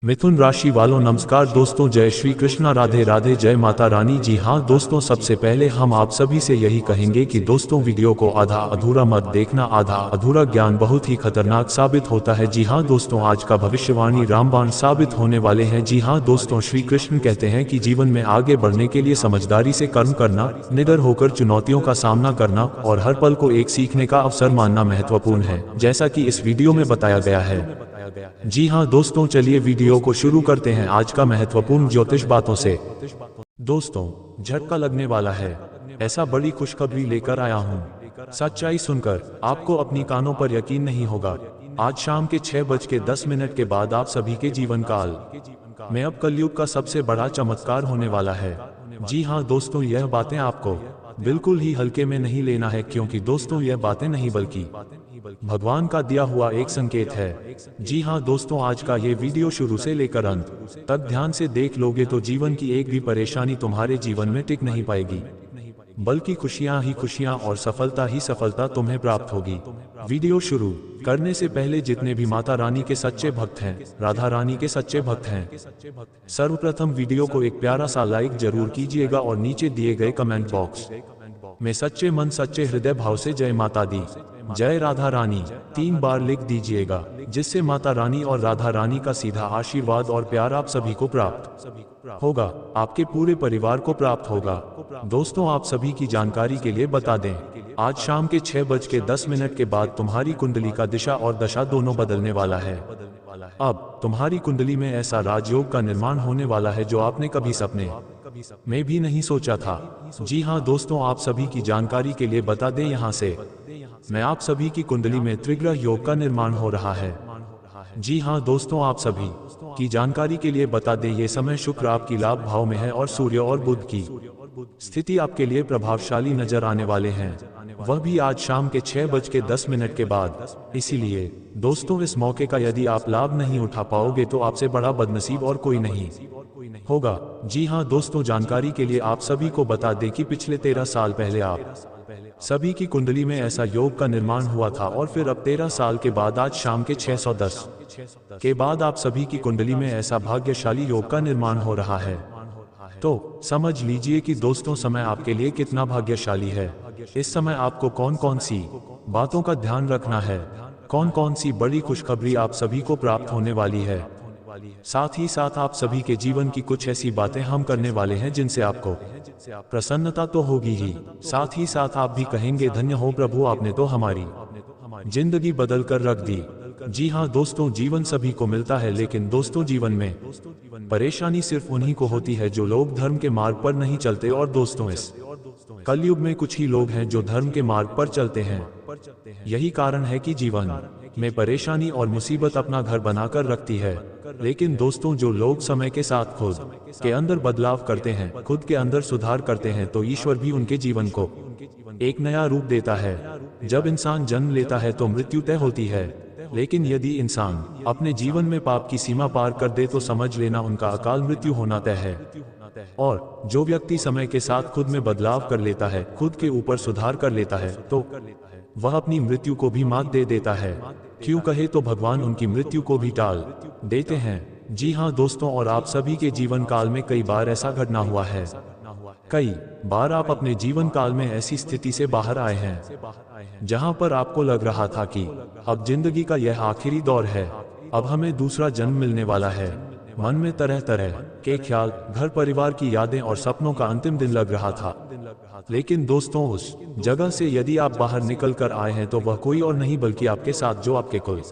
मिथुन राशि वालों नमस्कार दोस्तों, जय श्री कृष्णा, राधे राधे, जय माता रानी। जी हाँ दोस्तों, सबसे पहले हम आप सभी से यही कहेंगे कि दोस्तों वीडियो को आधा अधूरा मत देखना। आधा अधूरा ज्ञान बहुत ही खतरनाक साबित होता है। जी हाँ दोस्तों, आज का भविष्यवाणी रामबाण साबित होने वाले हैं। जी हाँ दोस्तों, श्री कृष्ण कहते हैं कि जीवन में आगे बढ़ने के लिए समझदारी से कर्म करना, निडर होकर चुनौतियों का सामना करना और हर पल को एक सीखने का अवसर मानना महत्वपूर्ण है, जैसा कि इस वीडियो में बताया गया है। जी हाँ दोस्तों, चलिए वीडियो को शुरू करते हैं आज का महत्वपूर्ण ज्योतिष बातों से। दोस्तों, झटका लगने वाला है, ऐसा बड़ी खुशखबरी लेकर आया हूँ। सच्चाई सुनकर आपको अपनी कानों पर यकीन नहीं होगा। आज शाम के 6:10 के बाद आप सभी के जीवन काल में अब कलयुग का सबसे बड़ा चमत्कार होने वाला है। जी हाँ दोस्तों, यह बातें आपको बिल्कुल ही हल्के में नहीं लेना है, क्योंकि दोस्तों यह बातें नहीं बल्कि भगवान का दिया हुआ एक संकेत है। जी हाँ दोस्तों, आज का ये वीडियो शुरू से लेकर अंत तक ध्यान से देख लोगे तो जीवन की एक भी परेशानी तुम्हारे जीवन में टिक नहीं पाएगी, बल्कि खुशियां ही खुशियां और सफलता ही सफलता तुम्हें प्राप्त होगी। वीडियो शुरू करने से पहले जितने भी माता रानी के सच्चे भक्त हैं, राधा रानी के सच्चे भक्त हैं, सर्वप्रथम वीडियो को एक प्यारा सा लाइक जरूर कीजिएगा और नीचे दिए गए कमेंट बॉक्स में सच्चे मन सच्चे हृदय भाव से जय माता दी, जय राधा रानी 3 बार लिख दीजिएगा, जिससे माता रानी और राधा रानी का सीधा आशीर्वाद और प्यार आप सभी को प्राप्त होगा, आपके पूरे परिवार को प्राप्त होगा। दोस्तों, आप सभी की जानकारी के लिए बता दें, आज शाम के 6:10 के बाद तुम्हारी कुंडली का दिशा और दशा दोनों बदलने वाला है। अब तुम्हारी कुंडली में ऐसा राजयोग का निर्माण होने वाला है जो आपने कभी सपने में भी नहीं सोचा था। जी हाँ दोस्तों, आप सभी की जानकारी के लिए बता दें, यहाँ से मैं आप सभी की कुंडली में त्रिग्रह योग का निर्माण हो रहा है। जी हाँ दोस्तों, आप सभी की जानकारी के लिए बता दें, ये समय शुक्र आपकी लाभ भाव में है और सूर्य और बुध की स्थिति आपके लिए प्रभावशाली नजर आने वाले हैं, वह भी आज शाम के 6:10 के बाद। इसीलिए दोस्तों, इस मौके का यदि आप लाभ नहीं उठा पाओगे तो आपसे बड़ा बदनसीब और कोई नहीं होगा। जी हाँ दोस्तों, जानकारी के लिए आप सभी को बता दें कि पिछले 13 साल पहले आप सभी की कुंडली में ऐसा योग का निर्माण हुआ था और फिर अब 13 साल के बाद आज शाम के 6:10 के बाद आप सभी की कुंडली में ऐसा भाग्यशाली योग का निर्माण हो रहा है। तो समझ लीजिए कि दोस्तों, समय आपके लिए कितना भाग्यशाली है। इस समय आपको कौन कौन सी बातों का ध्यान रखना है, कौन कौन सी बड़ी खुशखबरी आप सभी को प्राप्त होने वाली है। साथ ही साथ आप सभी के जीवन की कुछ ऐसी बातें हम करने वाले हैं जिनसे आपको प्रसन्नता तो होगी ही, साथ ही साथ आप भी कहेंगे, धन्य हो प्रभु, आपने तो हमारी जिंदगी बदल कर रख दी। जी हाँ दोस्तों, जीवन सभी को मिलता है, लेकिन दोस्तों जीवन में परेशानी सिर्फ उन्हीं को होती है जो लोग धर्म के मार्ग पर नहीं चलते। और दोस्तों, इस कलयुग में कुछ ही लोग हैं जो धर्म के मार्ग पर चलते हैं। यही कारण है कि जीवन में परेशानी और मुसीबत अपना घर बनाकर रखती है। लेकिन दोस्तों, जो लोग समय के साथ खुद के अंदर बदलाव करते हैं, खुद के अंदर सुधार करते हैं, तो ईश्वर भी उनके जीवन को एक नया रूप देता है। जब इंसान जन्म लेता है तो मृत्यु तय होती है, लेकिन यदि इंसान अपने जीवन में पाप की सीमा पार कर दे तो समझ लेना उनका अकाल मृत्यु होना तय है। और जो व्यक्ति समय के साथ खुद में बदलाव कर लेता है, खुद के ऊपर सुधार कर लेता है, तो वह अपनी मृत्यु को भी मात दे देता है। क्यों कहे तो भगवान उनकी मृत्यु को भी टाल देते हैं। जी हाँ दोस्तों, और आप सभी के जीवन काल में कई बार ऐसा घटना हुआ है। कई बार आप अपने जीवन काल में ऐसी स्थिति से बाहर आए हैं जहां पर आपको लग रहा था कि अब जिंदगी का यह आखिरी दौर है, अब हमें दूसरा जन्म मिलने वाला है। मन में तरह तरह के ख्याल, घर परिवार की यादें और सपनों का अंतिम दिन लग रहा था। लेकिन दोस्तों, उस जगह से यदि आप बाहर निकल कर आए हैं तो वह कोई और नहीं बल्कि आपके साथ जो आपके कुल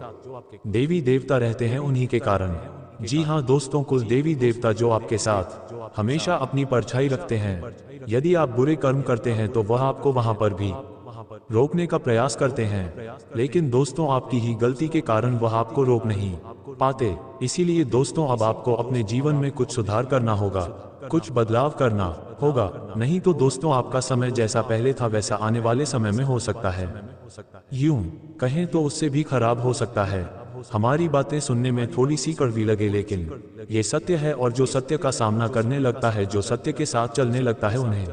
देवी देवता रहते हैं, उन्हीं के कारण। जी हाँ दोस्तों, कुल देवी देवता जो आपके साथ हमेशा अपनी परछाई रखते हैं। यदि आप बुरे कर्म करते हैं तो वह आपको वहां पर भी रोकने का प्रयास करते हैं, लेकिन दोस्तों आपकी ही गलती के कारण वह आपको रोक नहीं पाते। इसीलिए दोस्तों, अब आपको अपने जीवन में कुछ सुधार करना होगा, कुछ बदलाव करना होगा, नहीं तो दोस्तों आपका समय जैसा पहले था वैसा आने वाले समय में हो सकता है। यूं कहें तो उससे भी खराब हो सकता है। हमारी बातें सुनने में थोड़ी सी कड़वी लगे, लेकिन ये सत्य है। और जो सत्य का सामना करने लगता है, जो सत्य के साथ चलने लगता है, उन्हें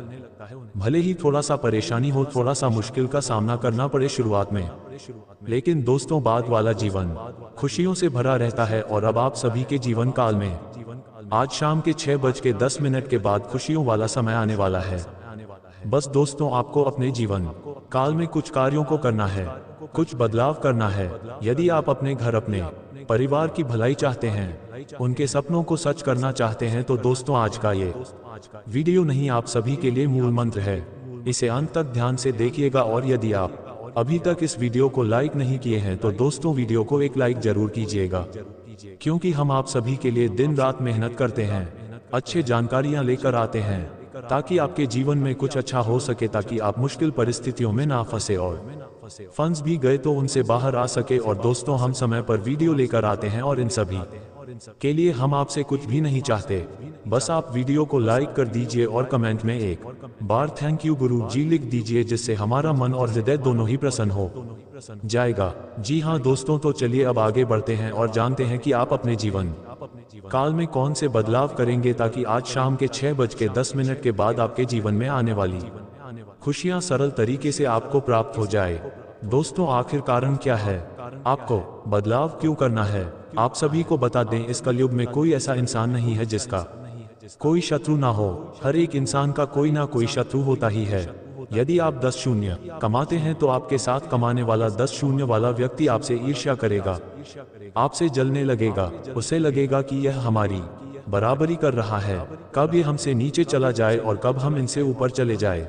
भले ही थोड़ा सा परेशानी हो, थोड़ा सा मुश्किल का सामना करना पड़े शुरुआत में, लेकिन दोस्तों बाद वाला जीवन खुशियों से भरा रहता है। और अब आप सभी के जीवन काल में आज शाम के 6:10 के बाद खुशियों वाला समय आने वाला है। बस दोस्तों आपको अपने जीवन काल में कुछ कार्यों को करना है, कुछ बदलाव करना है। यदि आप अपने घर, अपने परिवार की भलाई चाहते हैं, उनके सपनों को सच करना चाहते हैं, तो दोस्तों आज का ये वीडियो नहीं आप सभी के लिए मूल मंत्र है। इसे अंत तक ध्यान से देखिएगा। और यदि आप अभी तक इस वीडियो को लाइक नहीं किए हैं तो दोस्तों वीडियो को एक लाइक जरूर कीजिएगा, क्योंकि हम आप सभी के लिए दिन रात मेहनत करते हैं, अच्छे जानकारियां लेकर आते हैं, ताकि आपके जीवन में कुछ अच्छा हो सके, ताकि आप मुश्किल परिस्थितियों में ना फंसे और फंस भी गए तो उनसे बाहर आ सके। और दोस्तों हम समय पर वीडियो लेकर आते हैं और इन सभी के लिए हम आपसे कुछ भी नहीं चाहते, बस आप वीडियो को लाइक कर दीजिए और कमेंट में एक बार थैंक यू गुरु जी लिख दीजिए, जिससे हमारा मन और हृदय दोनों ही प्रसन्न हो जाएगा। जी हाँ दोस्तों, तो चलिए अब आगे बढ़ते हैं और जानते हैं कि आप अपने जीवन काल में कौन से बदलाव करेंगे, ताकि आज शाम के 6:10 के बाद आपके जीवन में आने वाली खुशियां सरल तरीके से आपको प्राप्त हो जाए। दोस्तों आखिर कारण क्या है, आपको बदलाव क्यों करना है, आप सभी को बता दें, इस कलयुग में कोई ऐसा इंसान नहीं है जिसका कोई शत्रु ना हो। हर एक इंसान का कोई ना कोई शत्रु होता ही है। यदि आप 10 शून्य कमाते हैं तो आपके साथ कमाने वाला 10 शून्य वाला व्यक्ति आपसे ईर्ष्या करेगा, आपसे जलने लगेगा, उसे लगेगा कि यह हमारी बराबरी कर रहा है, कब ये हमसे नीचे चला जाए और कब हम इनसे ऊपर चले जाए।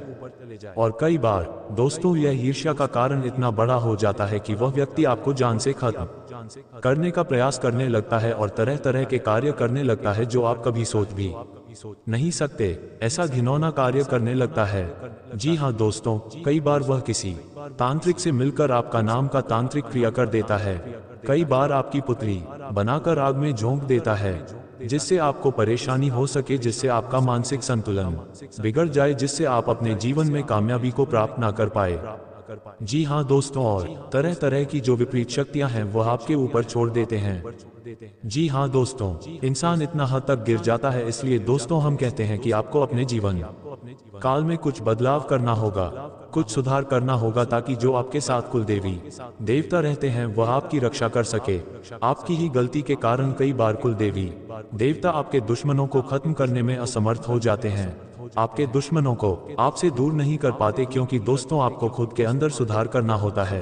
और कई बार दोस्तों यह ईर्ष्या का कारण इतना बड़ा हो जाता है कि वह व्यक्ति आपको जान से खत्म करने का प्रयास करने लगता है और तरह तरह के कार्य करने लगता है जो आप कभी सोच भी नहीं सकते। ऐसा घिनौना कार्य करने लगता है। जी हाँ दोस्तों, कई बार वह किसी तांत्रिक से मिलकर आपका नाम का तांत्रिक क्रिया कर देता है, कई बार आपकी पुतली बनाकर आग में झोंक देता है, जिससे आपको परेशानी हो सके, जिससे आपका मानसिक संतुलन बिगड़ जाए, जिससे आप अपने जीवन में कामयाबी को प्राप्त ना कर पाए। जी हाँ दोस्तों, और तरह तरह की जो विपरीत शक्तियां हैं वह आपके ऊपर छोड़ देते हैं। जी हाँ दोस्तों, इंसान इतना हद तक गिर जाता है। इसलिए दोस्तों हम कहते हैं कि आपको अपने जीवन काल में कुछ बदलाव करना होगा, कुछ सुधार करना होगा, ताकि जो आपके साथ कुल देवी देवता रहते हैं वह आपकी रक्षा कर सके। आपकी ही गलती के कारण कई बार कुल देवी देवता आपके दुश्मनों को खत्म करने में असमर्थ हो जाते हैं, आपके दुश्मनों को आपसे दूर नहीं कर पाते, क्योंकि दोस्तों आपको खुद के अंदर सुधार करना होता है।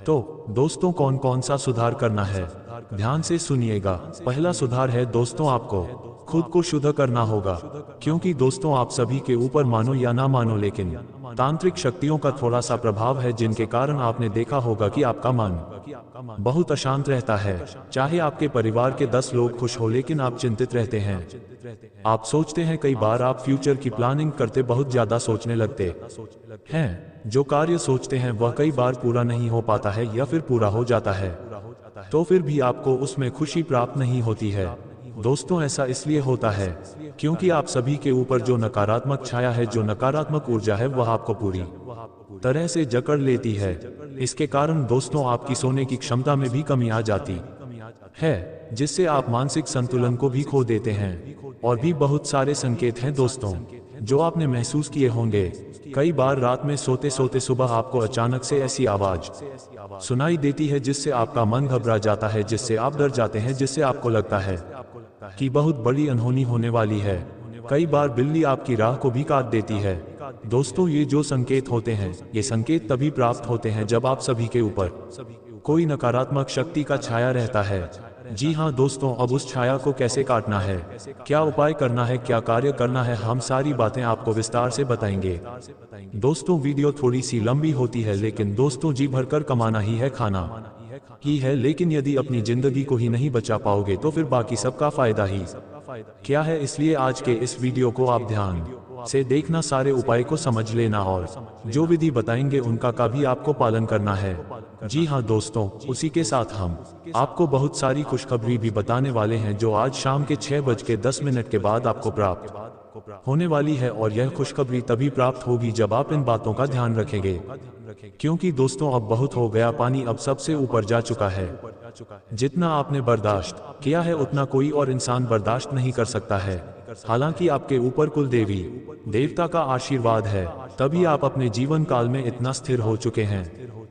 तो दोस्तों कौन कौन सा सुधार करना है, ध्यान से सुनिएगा। पहला सुधार है दोस्तों, आपको खुद को शुद्ध करना होगा, क्योंकि दोस्तों आप सभी के ऊपर मानो या ना मानो, लेकिन तांत्रिक शक्तियों का थोड़ा सा प्रभाव है, जिनके कारण आपने देखा होगा कि आपका मन बहुत अशांत रहता है। चाहे आपके परिवार के 10 लोग खुश हो, लेकिन आप चिंतित रहते हैं। आप सोचते हैं, कई बार आप फ्यूचर की प्लानिंग करते बहुत ज्यादा सोचने लगते हैं, जो कार्य सोचते हैं वह कई बार पूरा नहीं हो पाता है या फिर पूरा हो जाता है, तो फिर भी आपको उसमें खुशी प्राप्त नहीं होती है। दोस्तों ऐसा इसलिए होता है क्योंकि आप सभी के ऊपर जो नकारात्मक छाया है, जो नकारात्मक ऊर्जा है, वह आपको पूरी तरह से जकड़ लेती है। इसके कारण दोस्तों आपकी सोने की क्षमता में भी कमी आ जाती है, जिससे आप मानसिक संतुलन को भी खो देते हैं। और भी बहुत सारे संकेत हैं दोस्तों जो आपने महसूस किए होंगे। कई बार रात में सोते सोते सुबह आपको अचानक से ऐसी आवाज सुनाई देती है जिससे आपका मन घबरा जाता है, जिससे आप डर जाते हैं, जिससे आपको लगता है कि बहुत बड़ी अनहोनी होने वाली है। कई बार बिल्ली आपकी राह को भी काट देती है। दोस्तों ये जो संकेत होते हैं, ये संकेत तभी प्राप्त होते हैं जब आप सभी के ऊपर कोई नकारात्मक शक्ति का छाया रहता है। जी हाँ दोस्तों, अब उस छाया को कैसे काटना है, क्या उपाय करना है, क्या कार्य करना है, हम सारी बातें आपको विस्तार से बताएंगे। दोस्तों वीडियो थोड़ी सी लंबी होती है, लेकिन दोस्तों जी भरकर कमाना ही है, खाना ही है, लेकिन यदि अपनी जिंदगी को ही नहीं बचा पाओगे तो फिर बाकी सबका फायदा ही क्या है। इसलिए आज के इस वीडियो को आप ध्यान से देखना, सारे उपाय को समझ लेना और जो विधि बताएंगे उनका का भी आपको पालन करना है। जी हाँ दोस्तों, उसी के साथ हम आपको बहुत सारी खुशखबरी भी बताने वाले हैं, जो आज शाम के 6:10 के बाद आपको प्राप्त होने वाली है। और यह खुशखबरी तभी प्राप्त होगी जब आप इन बातों का ध्यान रखेंगे, क्योंकि दोस्तों अब बहुत हो गया, पानी अब सबसे ऊपर जा चुका है। जितना आपने बर्दाश्त किया है उतना कोई और इंसान बर्दाश्त नहीं कर सकता है। हालांकि आपके ऊपर कुल देवी देवता का आशीर्वाद है, तभी आप अपने जीवन काल में इतना स्थिर हो चुके हैं।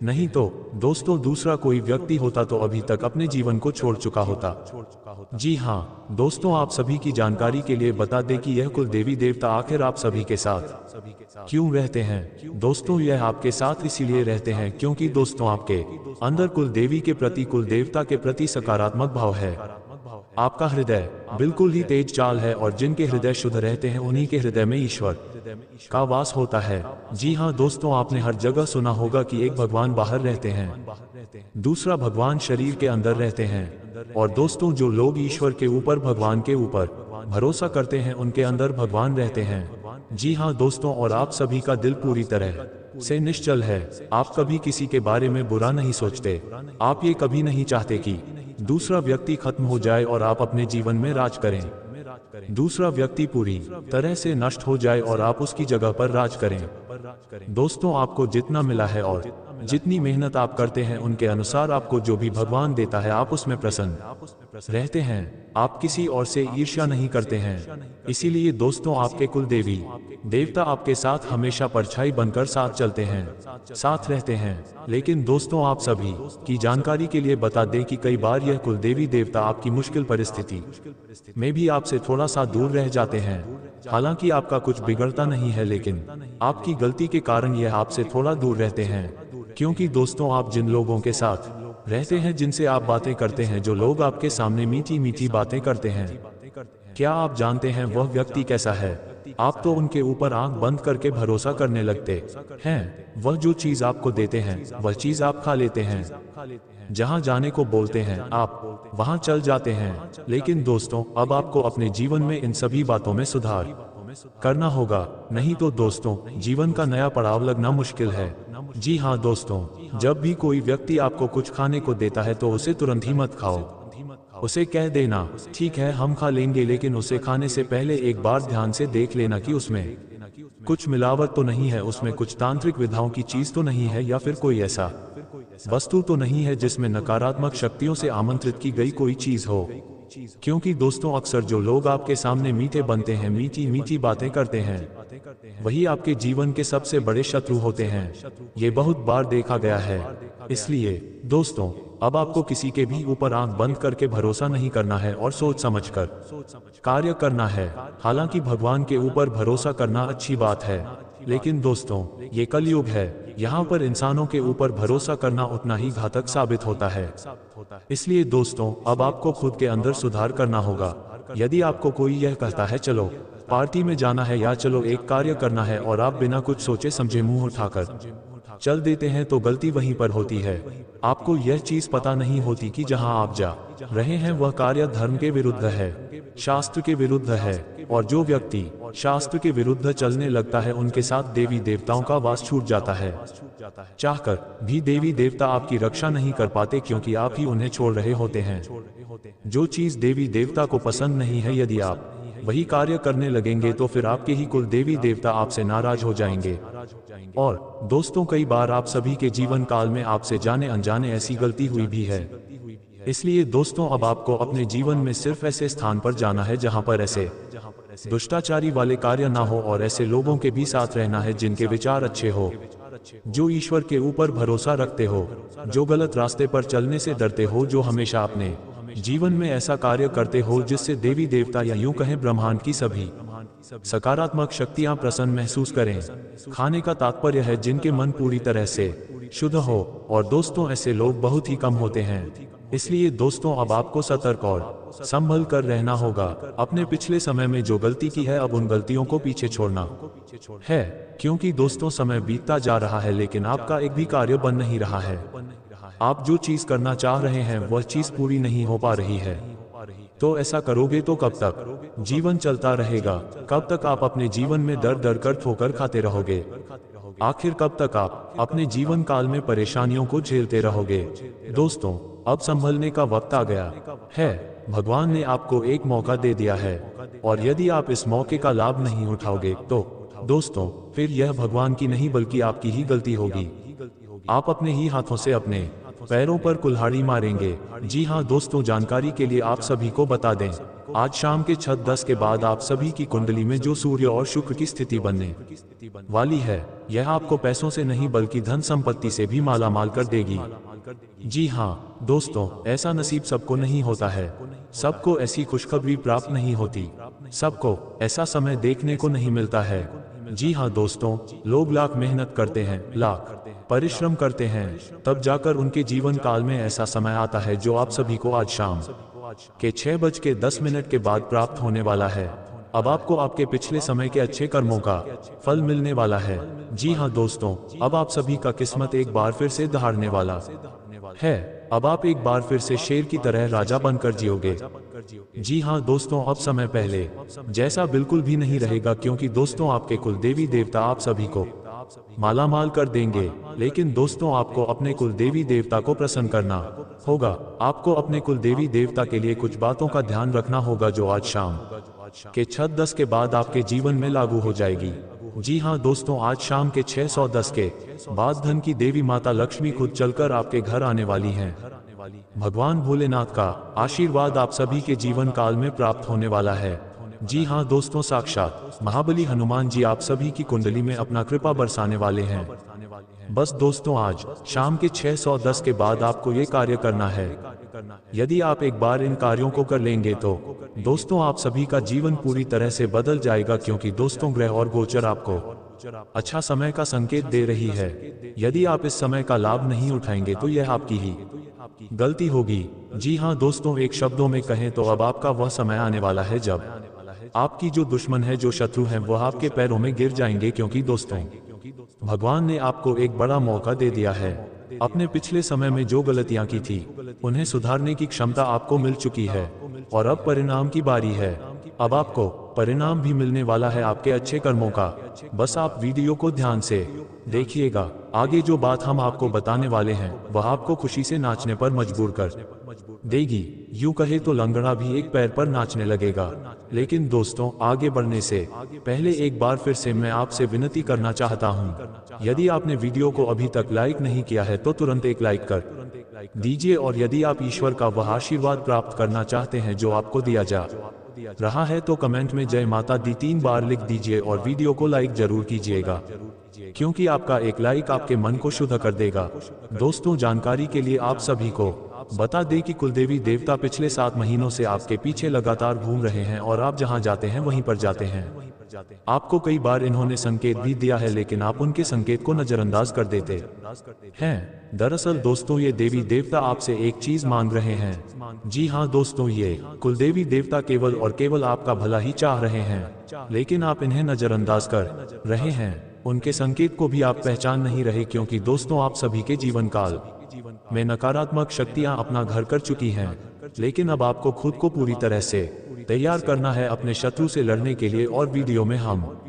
नहीं तो दोस्तों दूसरा कोई व्यक्ति होता तो अभी तक अपने जीवन को छोड़ चुका होता। जी हाँ दोस्तों, आप सभी की जानकारी के लिए बता दें कि यह कुल देवी देवता आखिर आप सभी के साथ क्यों रहते हैं। दोस्तों यह आपके साथ इसीलिए रहते हैं क्योंकि दोस्तों आपके अंदर कुल देवी के प्रति, कुल देवता के प्रति सकारात्मक भाव है। आपका हृदय बिल्कुल ही तेज चाल है और जिनके हृदय शुद्ध रहते हैं उन्हीं के हृदय में ईश्वर का वास होता है। जी हाँ दोस्तों, आपने हर जगह सुना होगा कि एक भगवान बाहर रहते हैं, दूसरा भगवान शरीर के अंदर रहते हैं। और दोस्तों जो लोग ईश्वर के ऊपर, भगवान के ऊपर भरोसा करते हैं उनके अंदर भगवान रहते हैं। जी हाँ दोस्तों, और आप सभी का दिल पूरी तरह से निश्चल है। आप कभी किसी के बारे में बुरा नहीं सोचते। आप ये कभी नहीं चाहते कि दूसरा व्यक्ति खत्म हो जाए और आप अपने जीवन में राज करें, दूसरा व्यक्ति पूरी तरह से नष्ट हो जाए और आप उसकी जगह पर राज करें। दोस्तों आपको जितना मिला है और जितनी मेहनत आप करते हैं उनके अनुसार आपको जो भी भगवान देता है आप उसमें प्रसन्न रहते हैं। आप किसी और से ईर्ष्या नहीं करते हैं। इसीलिए दोस्तों आपके कुल देवी देवता आपके साथ हमेशा परछाई बनकर साथ चलते हैं, साथ रहते हैं। लेकिन दोस्तों आप सभी की जानकारी के लिए बता दें कि कई बार यह कुल देवी देवता आपकी मुश्किल परिस्थिति में भी आपसे थोड़ा सा दूर रह जाते हैं। हालांकि आपका कुछ बिगड़ता नहीं है, लेकिन आपकी गलती के कारण यह आपसे थोड़ा दूर रहते हैं। क्योंकि दोस्तों आप जिन लोगों के साथ रहते हैं, जिनसे आप बातें करते हैं, जो लोग आपके सामने मीठी मीठी बातें करते हैं, क्या आप जानते हैं वह व्यक्ति कैसा है? आप तो उनके ऊपर आंख बंद करके भरोसा करने लगते हैं। वह जो चीज आपको देते हैं वह चीज आप खा लेते हैं। जहां जाने को बोलते हैं आप वहां चल जाते हैं। लेकिन दोस्तों अब आपको अपने जीवन में इन सभी बातों में सुधार करना होगा, नहीं तो दोस्तों जीवन का नया पड़ाव लगना मुश्किल है। जी हाँ दोस्तों, जब भी कोई व्यक्ति आपको कुछ खाने को देता है तो उसे तुरंत ही मत खाओ। उसे कह देना ठीक है हम खा लेंगे, लेकिन उसे खाने से पहले एक बार ध्यान से देख लेना कि उसमें कुछ मिलावट तो नहीं है, उसमें कुछ तांत्रिक विधाओं की चीज तो नहीं है, या फिर कोई ऐसा वस्तु तो नहीं है जिसमें नकारात्मक शक्तियों से आमंत्रित की गई कोई चीज हो। क्योंकि दोस्तों अक्सर जो लोग आपके सामने मीठे बनते हैं, मीठी मीठी बातें करते हैं, वही आपके जीवन के सबसे बड़े शत्रु होते हैं। ये बहुत बार देखा गया है। इसलिए दोस्तों अब आपको किसी के भी ऊपर आंख बंद करके भरोसा नहीं करना है और सोच समझकर कार्य करना है। हालांकि भगवान के ऊपर भरोसा करना अच्छी बात है, लेकिन दोस्तों ये कलयुग है, यहाँ पर इंसानों के ऊपर भरोसा करना उतना ही घातक साबित होता है। इसलिए दोस्तों अब आपको खुद के अंदर सुधार करना होगा। यदि आपको कोई यह कहता है चलो पार्टी में जाना है या चलो एक कार्य करना है, और आप बिना कुछ सोचे समझे मुंह उठाकर चल देते हैं, तो गलती वहीं पर होती है। आपको यह चीज पता नहीं होती कि जहां आप जा रहे हैं वह कार्य धर्म के विरुद्ध है, शास्त्र के विरुद्ध है, और जो व्यक्ति शास्त्र के विरुद्ध चलने लगता है उनके साथ देवी देवताओं का वास छूट जाता है। चाहकर भी देवी देवता आपकी रक्षा नहीं कर पाते, क्योंकि आप ही उन्हें छोड़ रहे होते हैं। जो चीज देवी देवता को पसंद नहीं है, यदि आप वही कार्य करने लगेंगे तो फिर आपके ही कुल देवी देवता आपसे नाराज हो जाएंगे। और दोस्तों कई बार आप सभी के जीवन काल में आपसे जाने अनजाने ऐसी गलती हुई भी है। इसलिए दोस्तों अब आपको अपने जीवन में सिर्फ ऐसे स्थान पर जाना है जहां पर ऐसे दुष्टाचारी वाले कार्य ना हो, और ऐसे लोगों के भी साथ रहना है जिनके विचार अच्छे हो, जो ईश्वर के ऊपर भरोसा रखते हो, जो गलत रास्ते पर चलने से डरते हो, जो हमेशा अपने जीवन में ऐसा कार्य करते हो जिससे देवी देवता या यूं कहें ब्रह्मांड की सभी सकारात्मक शक्तियां प्रसन्न महसूस करें। खाने का तात्पर्य है जिनके मन पूरी तरह से शुद्ध हो, और दोस्तों ऐसे लोग बहुत ही कम होते हैं। इसलिए दोस्तों अब आपको सतर्क और संभल कर रहना होगा। अपने पिछले समय में जो गलती की है अब उन गलतियों को पीछे छोड़ना है, क्योंकि दोस्तों समय बीतता जा रहा है लेकिन आपका एक भी कार्य बन नहीं रहा है। आप जो चीज करना चाह रहे हैं वह चीज पूरी नहीं हो पा रही है। तो ऐसा करोगे तो कब तक जीवन चलता रहेगा? कब तक आप अपने जीवन में दर दर कर ठोकर खाते रहोगे? आखिर कब तक आप अपने जीवन काल में परेशानियों को झेलते रहोगे? दोस्तों अब संभलने का वक्त आ गया है। भगवान ने आपको एक मौका दे दिया है, और यदि आप इस मौके का लाभ नहीं उठाओगे तो दोस्तों फिर यह भगवान की नहीं बल्कि आपकी ही गलती होगी। आप अपने ही हाथों से अपने पैरों पर कुल्हाड़ी मारेंगे। जी हाँ दोस्तों, जानकारी के लिए आप सभी को बता दें, आज शाम के 6:10 के बाद आप सभी की कुंडली में जो सूर्य और शुक्र की स्थिति बनने वाली है, यह आपको पैसों से नहीं बल्कि धन संपत्ति से भी मालामाल कर देगी। जी हाँ दोस्तों, ऐसा नसीब सबको नहीं होता है, सबको ऐसी खुशखबरी प्राप्त नहीं होती, सबको ऐसा समय देखने को नहीं मिलता है। जी हाँ दोस्तों, लोग लाख मेहनत करते हैं, लाख परिश्रम करते हैं, तब जाकर उनके जीवन काल में ऐसा समय आता है जो आप सभी को आज शाम के 6:10 के बाद प्राप्त होने वाला है। अब आपको आपके पिछले समय के अच्छे कर्मों का फल मिलने वाला है। जी हाँ दोस्तों, अब आप सभी का किस्मत एक बार फिर से दहाड़ने वाला है। अब आप एक बार फिर से शेर की तरह राजा बनकर जियोगे। जी हाँ दोस्तों, अब समय पहले जैसा बिल्कुल भी नहीं रहेगा, क्योंकि दोस्तों आपके कुल देवी देवता आप सभी को मालामाल कर देंगे। लेकिन दोस्तों, आपको अपने कुल देवी देवता को प्रसन्न करना होगा। आपको अपने कुल देवी देवता के लिए कुछ बातों का ध्यान रखना होगा जो आज शाम के 6:10 के बाद आपके जीवन में लागू हो जाएगी। जी हाँ दोस्तों, आज शाम के 6:10 के बाद धन की देवी माता लक्ष्मी खुद चलकर आपके घर आने वाली हैं। भगवान भोलेनाथ का आशीर्वाद आप सभी के जीवन काल में प्राप्त होने वाला है। जी हाँ दोस्तों, साक्षात महाबली हनुमान जी आप सभी की कुंडली में अपना कृपा बरसाने वाले हैं। बस दोस्तों, आज शाम के 6:10 के बाद आपको ये कार्य करना है। यदि आप एक बार इन कार्यों को कर लेंगे तो दोस्तों आप सभी का जीवन पूरी तरह से बदल जाएगा, क्योंकि दोस्तों ग्रह और गोचर आपको अच्छा समय का संकेत दे रही है। यदि आप इस समय का लाभ नहीं उठाएंगे तो यह आपकी ही गलती होगी। जी हाँ दोस्तों, एक शब्दों में कहें तो अब आपका वह समय आने वाला है जब आपकी जो दुश्मन है, जो शत्रु हैं, वह आपके पैरों में गिर जाएंगे, क्योंकि दोस्तों भगवान ने आपको एक बड़ा मौका दे दिया है। अपने पिछले समय में जो गलतियां की थी उन्हें सुधारने की क्षमता आपको मिल चुकी है और अब परिणाम की बारी है। अब आपको परिणाम भी मिलने वाला है आपके अच्छे कर्मों का। बस आप वीडियो को ध्यान से देखिएगा। आगे जो बात हम आपको बताने वाले हैं वह आपको खुशी से नाचने पर मजबूर कर देगी। यूं कहे तो लंगड़ा भी एक पैर पर नाचने लगेगा। लेकिन दोस्तों, आगे बढ़ने से पहले एक बार फिर से मैं आपसे विनती करना चाहता हूं, यदि आपने वीडियो को अभी तक लाइक नहीं किया है तो तुरंत एक लाइक कर दीजिए, और यदि आप ईश्वर का वह आशीर्वाद प्राप्त करना चाहते हैं जो आपको दिया जा रहा है तो कमेंट में जय माता दी 3 बार लिख दीजिए और वीडियो को लाइक जरूर कीजिएगा, क्योंकि आपका एक लाइक आपके मन को शुद्ध कर देगा। दोस्तों, जानकारी के लिए आप सभी को बता दें कि कुलदेवी देवता पिछले 7 महीनों से आपके पीछे लगातार घूम रहे हैं और आप जहां जाते हैं वहीं पर जाते हैं। आपको कई बार इन्होंने संकेत भी दिया है, लेकिन आप उनके संकेत को नजरअंदाज कर देते हैं। दरअसल दोस्तों, ये देवी देवता आपसे एक चीज मांग रहे हैं। जी हाँ दोस्तों, ये कुलदेवी देवता केवल और केवल आपका भला ही चाह रहे हैं, लेकिन आप इन्हें नजरअंदाज कर रहे हैं। उनके संकेत को भी आप पहचान नहीं रहे, क्योंकि दोस्तों आप सभी के जीवन काल में नकारात्मक शक्तियां अपना घर कर चुकी हैं। लेकिन अब आपको खुद को पूरी तरह से तैयार करना है अपने शत्रु से लड़ने के लिए, और वीडियो में हम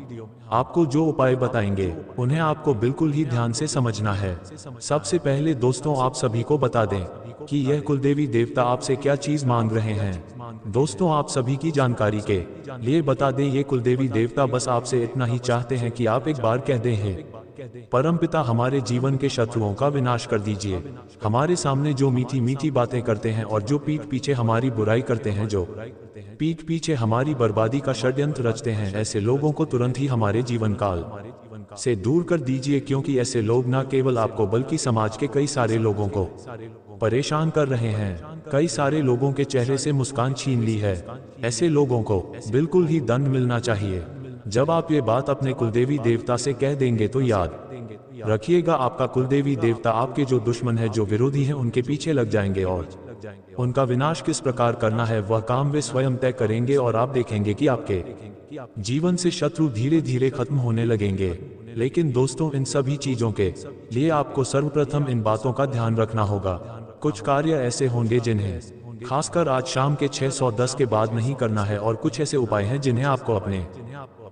आपको जो उपाय बताएंगे उन्हें आपको बिल्कुल ही ध्यान से समझना है। सबसे पहले दोस्तों, आप सभी को बता दें कि यह कुलदेवी देवता आपसे क्या चीज मांग रहे हैं। दोस्तों, आप सभी की जानकारी के लिए बता दें, ये कुलदेवी देवता बस आपसे इतना ही चाहते हैं कि आप एक बार कह दें, हे परमपिता, हमारे जीवन के शत्रुओं का विनाश कर दीजिए। हमारे सामने जो मीठी मीठी बातें करते हैं और जो पीठ पीछे हमारी बुराई करते हैं, जो पीठ पीछे हमारी बर्बादी का षड्यंत्र रचते हैं, ऐसे लोगों को तुरंत ही हमारे जीवन काल से दूर कर दीजिए, क्योंकि ऐसे लोग न केवल आपको बल्कि समाज के कई सारे लोगों को परेशान कर रहे हैं। कई सारे लोगों के चेहरे से मुस्कान छीन ली है। ऐसे लोगों को बिल्कुल ही दंड मिलना चाहिए। जब आप ये बात अपने कुलदेवी देवता से कह देंगे तो याद रखिएगा, आपका कुलदेवी देवता आपके जो दुश्मन है, जो विरोधी हैं, उनके पीछे लग जाएंगे और उनका विनाश किस प्रकार करना है वह काम वे स्वयं तय करेंगे, और आप देखेंगे कि आपके जीवन से शत्रु धीरे धीरे खत्म होने लगेंगे। लेकिन दोस्तों, इन सभी चीजों के लिए आपको सर्वप्रथम इन बातों का ध्यान रखना होगा। कुछ कार्य ऐसे होंगे जिन्हें खासकर आज शाम के 6:10 के बाद नहीं करना है, और कुछ ऐसे उपाय हैं जिन्हें आपको अपने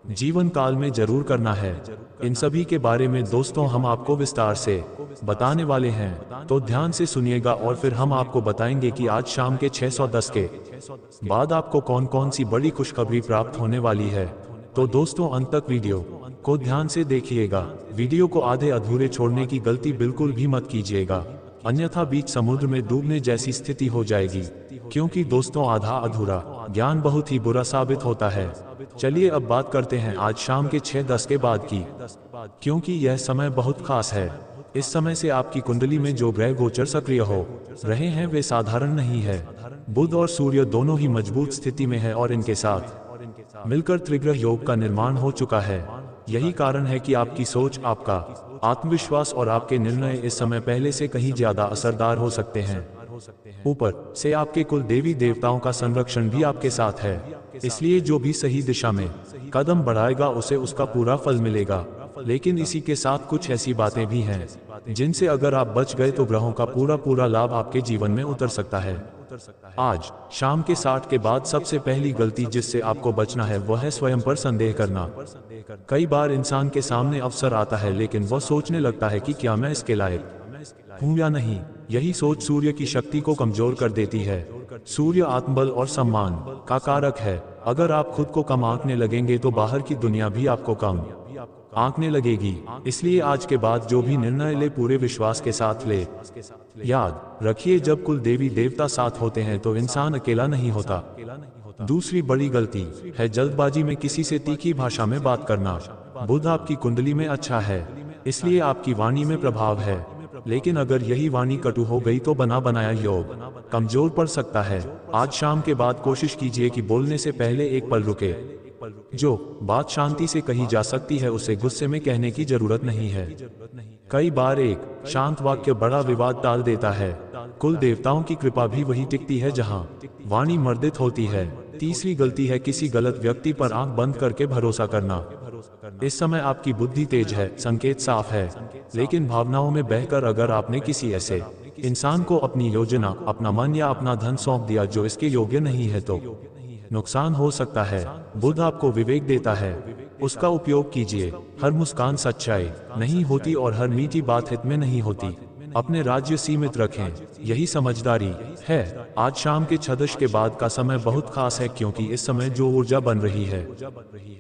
जीवन काल में जरूर करना है। इन सभी के बारे में दोस्तों हम आपको विस्तार से बताने वाले हैं, तो ध्यान से सुनिएगा और फिर हम आपको बताएंगे कि आज शाम के 6:10 के बाद आपको कौन कौन सी बड़ी खुशखबरी प्राप्त होने वाली है। तो दोस्तों, अंत तक वीडियो को ध्यान से देखिएगा। वीडियो को आधे अधूरे छोड़ने की गलती बिल्कुल भी मत कीजिएगा, अन्यथा बीच समुद्र में डूबने जैसी स्थिति हो जाएगी। क्योंकि दोस्तों आधा अधूरा ज्ञान बहुत ही बुरा साबित होता है। चलिए अब बात करते हैं आज शाम के 6:10 के बाद की, क्योंकि यह समय बहुत खास है। इस समय से आपकी कुंडली में जो ग्रह गोचर सक्रिय हो रहे हैं वे साधारण नहीं है। बुध और सूर्य दोनों ही मजबूत स्थिति में है और इनके साथ मिलकर त्रिग्रह योग का निर्माण हो चुका है। यही कारण है कि आपकी सोच, आपका आत्मविश्वास और आपके निर्णय इस समय पहले से कहीं ज्यादा असरदार हो सकते हैं। ऊपर से आपके कुल देवी देवताओं का संरक्षण भी आपके साथ है, इसलिए जो भी सही दिशा में कदम बढ़ाएगा उसे उसका पूरा फल मिलेगा। लेकिन इसी के साथ कुछ ऐसी बातें भी हैं जिनसे अगर आप बच गए तो ग्रहों का पूरा लाभ आपके जीवन में उतर सकता है। आज शाम के 60 के बाद सबसे पहली गलती जिससे आपको बचना है वह है स्वयं पर संदेह करना। कई बार इंसान के सामने अवसर आता है लेकिन वह सोचने लगता है कि क्या मैं इसके लायक हूं या नहीं। यही सोच सूर्य की शक्ति को कमजोर कर देती है। सूर्य आत्मबल और सम्मान का कारक है। अगर आप खुद को कम आंकने लगेंगे तो बाहर की दुनिया भी आपको कम आंकने लगेगी। इसलिए आज के बाद जो भी निर्णय ले पूरे विश्वास के साथ ले। याद रखिए जब कुल देवी देवता साथ होते हैं तो इंसान अकेला नहीं होता। दूसरी बड़ी गलती है जल्दबाजी में किसी से तीखी भाषा में बात करना। बुध आपकी कुंडली में अच्छा है, इसलिए आपकी वाणी में प्रभाव है। लेकिन अगर यही वाणी कटु हो गई तो बना बनाया योग कमजोर पड़ सकता है। आज शाम के बाद कोशिश कीजिए कि बोलने से पहले एक पल रुके। जो बात शांति से कही जा सकती है उसे गुस्से में कहने की जरूरत नहीं है। कई बार एक शांत वाक्य बड़ा विवाद टाल देता है। कुल देवताओं की कृपा भी वही टिकती है जहां वाणी मर्दित होती है। तीसरी गलती है किसी गलत व्यक्ति पर आंख बंद करके भरोसा करना। इस समय आपकी बुद्धि तेज है, संकेत साफ है, लेकिन भावनाओं में बहकर अगर आपने किसी ऐसे इंसान को अपनी योजना, अपना मन या अपना धन सौंप दिया जो इसके योग्य नहीं है तो नुकसान हो सकता है। बुध आपको विवेक देता है, उसका उपयोग कीजिए। हर मुस्कान सच्चाई नहीं होती और हर मीठी बात हित में नहीं होती। अपने राज्य सीमित रखें, यही समझदारी है। आज शाम के 6 के बाद का समय बहुत खास है क्योंकि इस समय जो ऊर्जा बन रही है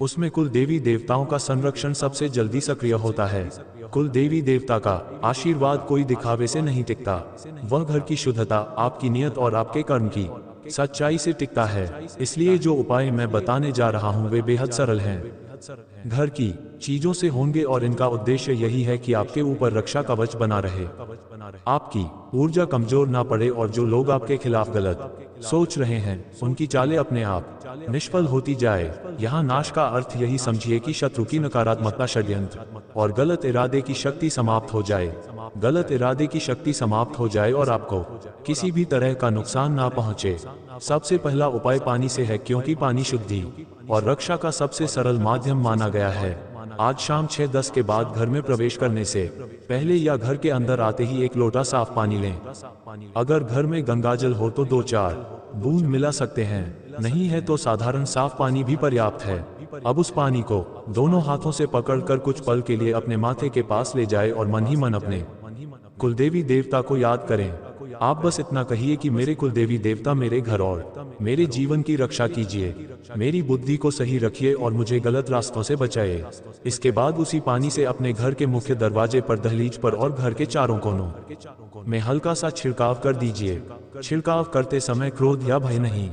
उसमें कुल देवी देवताओं का संरक्षण सबसे जल्दी सक्रिय होता है। कुल देवी देवता का आशीर्वाद कोई दिखावे से नहीं टिकता। वह घर की शुद्धता, आपकी नियत और आपके कर्म की सच्चाई से टिकता है। इसलिए जो उपाय मैं बताने जा रहा हूँ वे बेहद सरल हैं, घर की चीजों से होंगे और इनका उद्देश्य यही है कि आपके ऊपर रक्षा कवच बना रहे, आपकी ऊर्जा कमजोर ना पड़े और जो लोग आपके खिलाफ गलत सोच रहे हैं उनकी चालें अपने आप निष्फल होती जाए। यहाँ नाश का अर्थ यही समझिए कि शत्रु की नकारात्मकता, षड्यंत्र और गलत इरादे की शक्ति समाप्त हो जाए। गलत इरादे की शक्ति समाप्त हो जाए और आपको किसी भी तरह का नुकसान ना पहुंचे। सबसे पहला उपाय पानी से है क्योंकि पानी शुद्धि और रक्षा का सबसे सरल माध्यम माना गया है। आज शाम 6:10 के बाद घर में प्रवेश करने से पहले या घर के अंदर आते ही एक लोटा साफ पानी लें। अगर घर में गंगाजल हो तो 2-4 बूंद मिला सकते हैं, नहीं है तो साधारण साफ पानी भी पर्याप्त है। अब उस पानी को दोनों हाथों से पकड़कर कुछ पल के लिए अपने माथे के पास ले जाए और मन ही मन अपने कुलदेवी देवता को याद करें। आप बस इतना कहिए कि मेरे कुलदेवी देवता मेरे घर और मेरे जीवन की रक्षा कीजिए, मेरी बुद्धि को सही रखिए और मुझे गलत रास्तों से बचाइए। इसके बाद उसी पानी से अपने घर के मुख्य दरवाजे पर, दहलीज पर और घर के चारों कोनों में हल्का सा छिड़काव कर दीजिए। छिड़काव करते समय क्रोध या भय नहीं,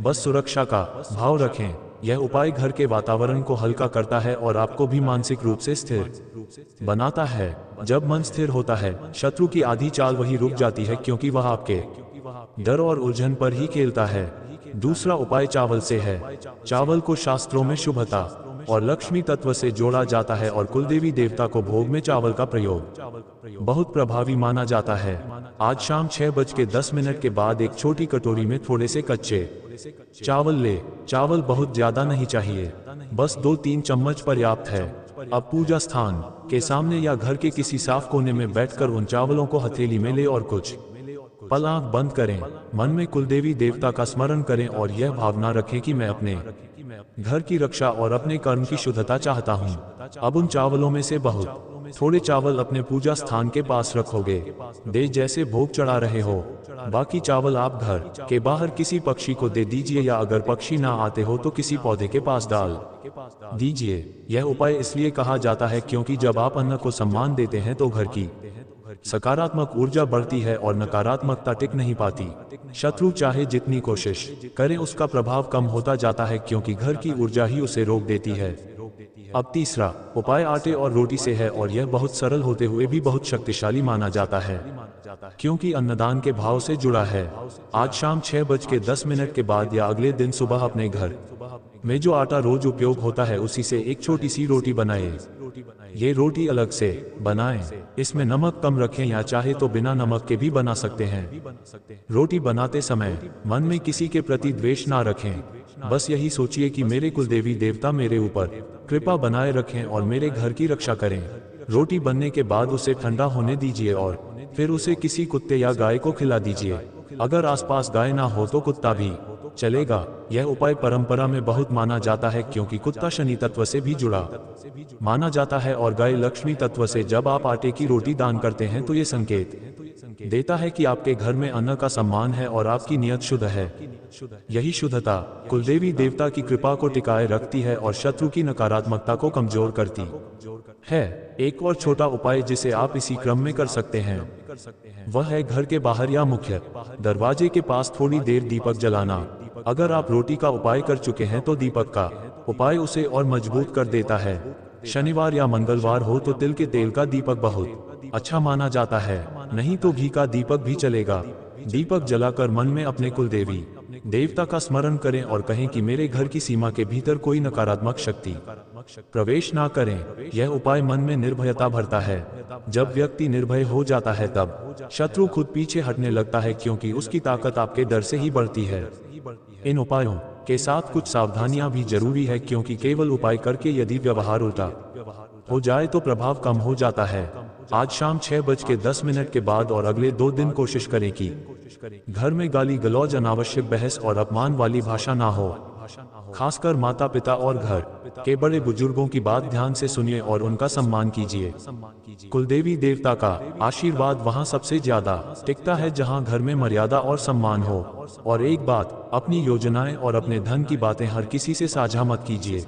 बस सुरक्षा का भाव रखें। यह उपाय घर के वातावरण को हल्का करता है और आपको भी मानसिक रूप से स्थिर बनाता है। जब मन स्थिर होता है शत्रु की आधी चाल वही रुक जाती है क्योंकि वह आपके डर और उलझन पर ही खेलता है। दूसरा उपाय चावल से है। चावल को शास्त्रों में शुभता और लक्ष्मी तत्व से जोड़ा जाता है और कुलदेवी देवता को भोग में चावल का प्रयोग बहुत प्रभावी माना जाता है। आज शाम 6:10 के बाद एक छोटी कटोरी में थोड़े से कच्चे चावल ले। चावल बहुत ज्यादा नहीं चाहिए, बस 2-3 चम्मच पर्याप्त है। अब पूजा स्थान के सामने या घर के किसी साफ कोने में बैठकर उन चावलों को हथेली में ले और कुछ पल आंख बंद करें। मन में कुलदेवी देवता का स्मरण करें और यह भावना रखें कि मैं अपने घर की रक्षा और अपने कर्म की शुद्धता चाहता हूँ। अब उन चावलों में से बहुत थोड़े चावल अपने पूजा स्थान के पास रखोगे, दे जैसे भोग चढ़ा रहे हो। बाकी चावल आप घर के बाहर किसी पक्षी को दे दीजिए या अगर पक्षी ना आते हो तो किसी पौधे के पास डाल दीजिए। यह उपाय इसलिए कहा जाता है क्योंकि जब आप अन्न को सम्मान देते हैं तो घर की सकारात्मक ऊर्जा बढ़ती है और नकारात्मकता टिक नहीं पाती। शत्रु चाहे जितनी कोशिश करे उसका प्रभाव कम होता जाता है क्योंकि घर की ऊर्जा ही उसे रोक देती है। अब तीसरा उपाय आटे और रोटी से है और यह बहुत सरल होते हुए भी बहुत शक्तिशाली माना जाता है क्योंकि अन्नदान के भाव से जुड़ा है। आज शाम 6:10 के बाद या अगले दिन सुबह अपने घर में जो आटा रोज उपयोग होता है उसी से एक छोटी सी रोटी बनाएं। ये रोटी अलग से बनाएं, इसमें नमक कम रखें या चाहे तो बिना नमक के भी बना सकते हैं। रोटी बनाते समय मन में किसी के प्रति द्वेष ना रखें, बस यही सोचिए कि मेरे कुलदेवी देवता मेरे ऊपर कृपा बनाए रखें और मेरे घर की रक्षा करें। रोटी बनने के बाद उसे ठंडा होने दीजिए और फिर उसे किसी कुत्ते या गाय को खिला दीजिए। अगर आसपास गाय ना हो तो कुत्ता भी चलेगा। यह उपाय परंपरा में बहुत माना जाता है क्योंकि कुत्ता शनि तत्व से भी जुड़ा माना जाता है और गाय लक्ष्मी तत्व से। जब आप आटे की रोटी दान करते हैं तो ये संकेत देता है कि आपके घर में अन्न का सम्मान है और आपकी नियत शुद्ध है। यही शुद्धता कुलदेवी देवता की कृपा को टिकाए रखती है और शत्रु की नकारात्मकता को कमजोर करती है। एक और छोटा उपाय जिसे आप इसी क्रम में कर सकते हैं वह है घर के बाहर या मुख्य दरवाजे के पास थोड़ी देर दीपक जलाना। अगर आप रोटी का उपाय कर चुके हैं तो दीपक का उपाय उसे और मजबूत कर देता है। शनिवार या मंगलवार हो तो तिल के तेल का दीपक बहुत अच्छा माना जाता है, नहीं तो घी का दीपक भी चलेगा। दीपक जलाकर मन में अपने कुलदेवी देवता का स्मरण करें और कहें कि मेरे घर की सीमा के भीतर कोई नकारात्मक शक्ति प्रवेश ना करें। यह उपाय मन में निर्भयता भरता है। जब व्यक्ति निर्भय हो जाता है तब शत्रु खुद पीछे हटने लगता है क्योंकि उसकी ताकत आपके डर से ही बढ़ती है। इन उपायों के साथ कुछ सावधानियां भी जरूरी है क्योंकि केवल उपाय करके यदि व्यवहार उल्टा हो जाए तो प्रभाव कम हो जाता है। आज शाम 6:10 के बाद और अगले 2 दिन कोशिश करें कि घर में गाली गलौज, अनावश्यक बहस और अपमान वाली भाषा ना हो। खासकर माता पिता और घर के बड़े बुजुर्गों की बात ध्यान से सुनिए और उनका सम्मान कीजिए। कुलदेवी देवता का आशीर्वाद वहां सबसे ज्यादा टिकता है जहां घर में मर्यादा और सम्मान हो। और एक बात, अपनी योजनाएं और अपने धन की बातें हर किसी से साझा मत कीजिए।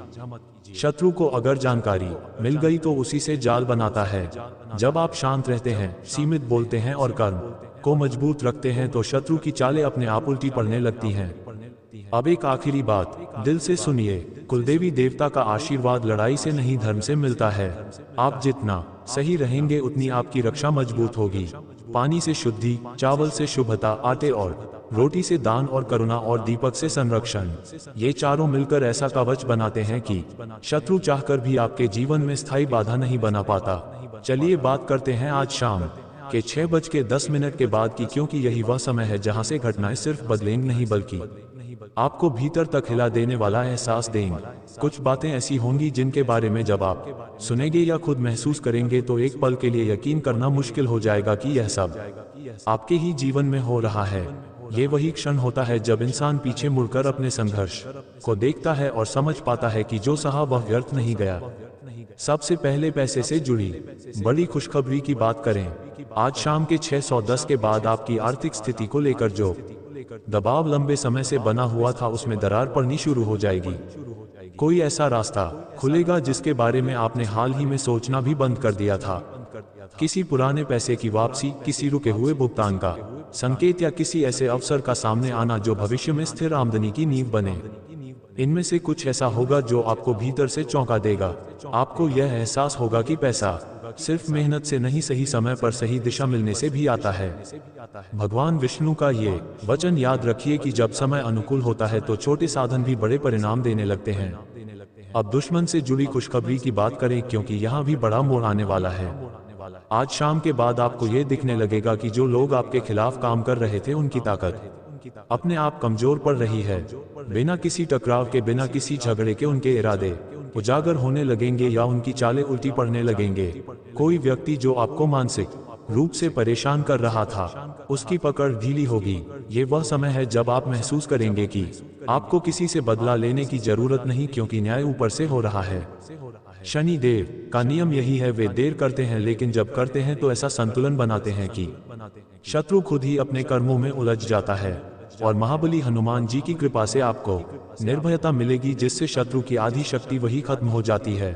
शत्रु को अगर जानकारी मिल गई तो उसी से जाल बनाता है। जब आप शांत रहते हैं, सीमित बोलते हैं और कर्म को मजबूत रखते हैं तो शत्रु की चालें अपने आप उल्टी पड़ने लगती हैं। अब एक आखिरी बात दिल से सुनिए, कुलदेवी देवता का आशीर्वाद लड़ाई से नहीं धर्म से मिलता है। आप जितना सही रहेंगे उतनी आपकी रक्षा मजबूत होगी। पानी से शुद्धि, चावल से शुभता, आटे और रोटी से दान और करुणा और दीपक से संरक्षण, ये चारों मिलकर ऐसा कवच बनाते हैं कि शत्रु चाहकर भी आपके जीवन में स्थायी बाधा नहीं बना पाता। चलिए बात करते हैं आज शाम के 6:10 के बाद की, क्योंकि यही वह समय है जहां से घटनाएं सिर्फ बदलेंगी नहीं बल्कि आपको भीतर तक हिला देने वाला एहसास देंगी। कुछ बातें ऐसी होंगी जिनके बारे में जब आप सुनेंगे या खुद महसूस करेंगे तो एक पल के लिए यकीन करना मुश्किल हो जाएगा कि यह सब आपके ही जीवन में हो रहा है। ये वही क्षण होता है जब इंसान पीछे मुड़कर अपने संघर्ष को देखता है और समझ पाता है कि जो सहा वह व्यर्थ नहीं गया। सबसे पहले पैसे से जुड़ी बड़ी खुशखबरी की बात करें। आज शाम के 6:10 के बाद आपकी आर्थिक स्थिति को लेकर जो दबाव लंबे समय से बना हुआ था उसमें दरार पड़नी शुरू हो जाएगी। कोई ऐसा रास्ता खुलेगा जिसके बारे में आपने हाल ही में सोचना भी बंद कर दिया था। किसी पुराने पैसे की वापसी, किसी रुके हुए भुगतान का संकेत या किसी ऐसे अवसर का सामने आना जो भविष्य में स्थिर आमदनी की नींव बने। इनमें से कुछ ऐसा होगा जो आपको भीतर से चौंका देगा। आपको यह एहसास होगा कि पैसा सिर्फ मेहनत से नहीं, सही समय पर सही दिशा मिलने से भी आता है। भगवान विष्णु का ये वचन याद रखिए कि जब समय अनुकूल होता है तो छोटे साधन भी बड़े परिणाम देने लगते हैं। अब दुश्मन से जुड़ी खुशखबरी की बात करें, क्योंकि यहाँ भी बड़ा मोड़ आने वाला है। आज शाम के बाद आपको ये दिखने लगेगा कि जो लोग आपके खिलाफ काम कर रहे थे उनकी ताकत अपने आप कमजोर पड़ रही है। बिना किसी टकराव के, बिना किसी झगड़े के उनके इरादे उजागर होने लगेंगे या उनकी चालें उल्टी पड़ने लगेंगे। कोई व्यक्ति जो आपको मानसिक रूप से परेशान कर रहा था उसकी पकड़ ढीली होगी। ये वह समय है जब आप महसूस करेंगे कि आपको किसी से बदला लेने की जरूरत नहीं, क्योंकि न्याय ऊपर से हो रहा है। शनि देव का नियम यही है, वे देर करते हैं लेकिन जब करते हैं तो ऐसा संतुलन बनाते हैं कि शत्रु खुद ही अपने कर्मों में उलझ जाता है। और महाबली हनुमान जी की कृपा से आपको निर्भयता मिलेगी जिससे शत्रु की आधी शक्ति वही खत्म हो जाती है।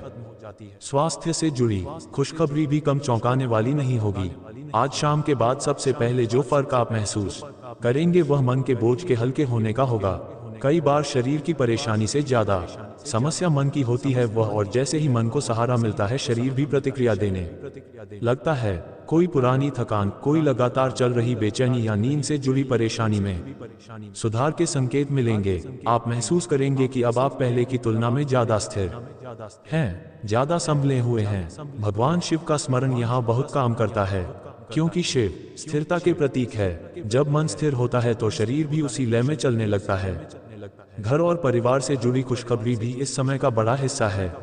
स्वास्थ्य से जुड़ी खुशखबरी भी कम चौंकाने वाली नहीं होगी। आज शाम के बाद सबसे पहले जो फर्क आप महसूस करेंगे वह मन के बोझ के हल्के होने का होगा। कई बार शरीर की परेशानी से ज्यादा समस्या मन की होती है वह, और जैसे ही मन को सहारा मिलता है शरीर भी प्रतिक्रिया देने लगता है। कोई पुरानी थकान, कोई लगातार चल रही बेचैनी या नींद से जुड़ी परेशानी में सुधार के संकेत मिलेंगे। आप महसूस करेंगे कि अब आप पहले की तुलना में ज्यादा स्थिर हैं, ज्यादा संभले हुए हैं। भगवान शिव का स्मरण यहाँ बहुत काम करता है, क्योंकि शिव स्थिरता के प्रतीक है। जब मन स्थिर होता है तो शरीर भी उसी लय में चलने लगता है। घर और परिवार से जुड़ी खुशखबरी भी इस समय का बड़ा हिस्सा है।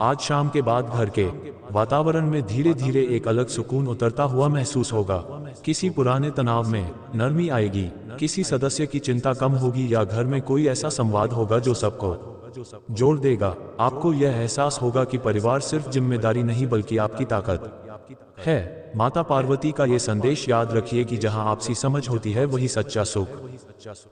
आज शाम के बाद घर के वातावरण में धीरे धीरे एक अलग सुकून उतरता हुआ महसूस होगा। किसी पुराने तनाव में नरमी आएगी, किसी सदस्य की चिंता कम होगी या घर में कोई ऐसा संवाद होगा जो सबको जोड़ देगा। आपको यह एहसास होगा कि परिवार सिर्फ जिम्मेदारी नहीं बल्कि आपकी ताकत है। माता पार्वती का ये संदेश याद रखिए कि जहां आपसी समझ होती है वही सच्चा सुख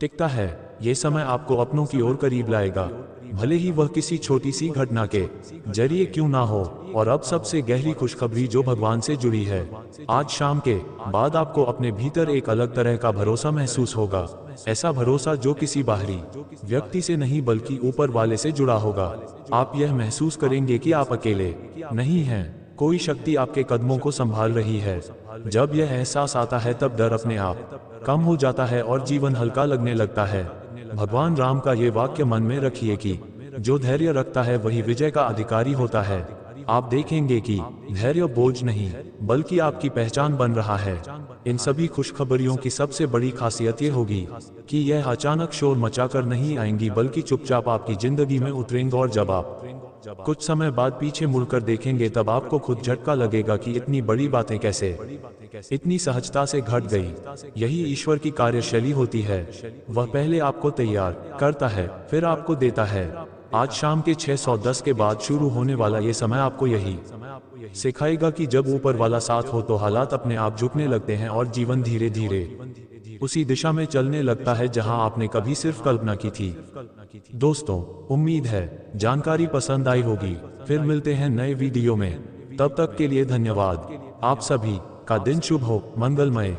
टिकता है। ये समय आपको अपनों की ओर करीब लाएगा, भले ही वह किसी छोटी सी घटना के जरिए क्यों ना हो। और अब सबसे गहरी खुशखबरी जो भगवान से जुड़ी है। आज शाम के बाद आपको अपने भीतर एक अलग तरह का भरोसा महसूस होगा। ऐसा भरोसा जो किसी बाहरी व्यक्ति से नहीं बल्कि ऊपर वाले से जुड़ा होगा। आप यह महसूस करेंगे कि आप अकेले नहीं हैं, कोई शक्ति आपके कदमों को संभाल रही है। जब यह एहसास आता है तब डर अपने आप कम हो जाता है और जीवन हल्का लगने लगता है। भगवान राम का ये वाक्य मन में रखिए कि जो धैर्य रखता है वही विजय का अधिकारी होता है। आप देखेंगे कि धैर्य बोझ नहीं बल्कि आपकी पहचान बन रहा है। इन सभी खुशखबरियों की सबसे बड़ी खासियत ये होगी कि यह अचानक शोर मचाकर नहीं आएंगी बल्कि चुपचाप आपकी जिंदगी में उतरेंगे। और जब आप कुछ समय बाद पीछे मुड़कर देखेंगे तब आपको खुद झटका लगेगा कि इतनी बड़ी बातें कैसे इतनी सहजता से घट गई। यही ईश्वर की कार्यशैली होती है। वह पहले आपको तैयार करता है, फिर आपको देता है। आज शाम के 6:10 के बाद शुरू होने वाला ये समय आपको यही सिखाएगा कि जब ऊपर वाला साथ हो तो हालात अपने आप झुकने लगते हैं और जीवन धीरे धीरे उसी दिशा में चलने लगता है जहां आपने कभी सिर्फ कल्पना की थी। दोस्तों, उम्मीद है जानकारी पसंद आई होगी। फिर मिलते हैं नए वीडियो में, तब तक के लिए धन्यवाद। आप सभी का दिन शुभ हो, मंगलमय।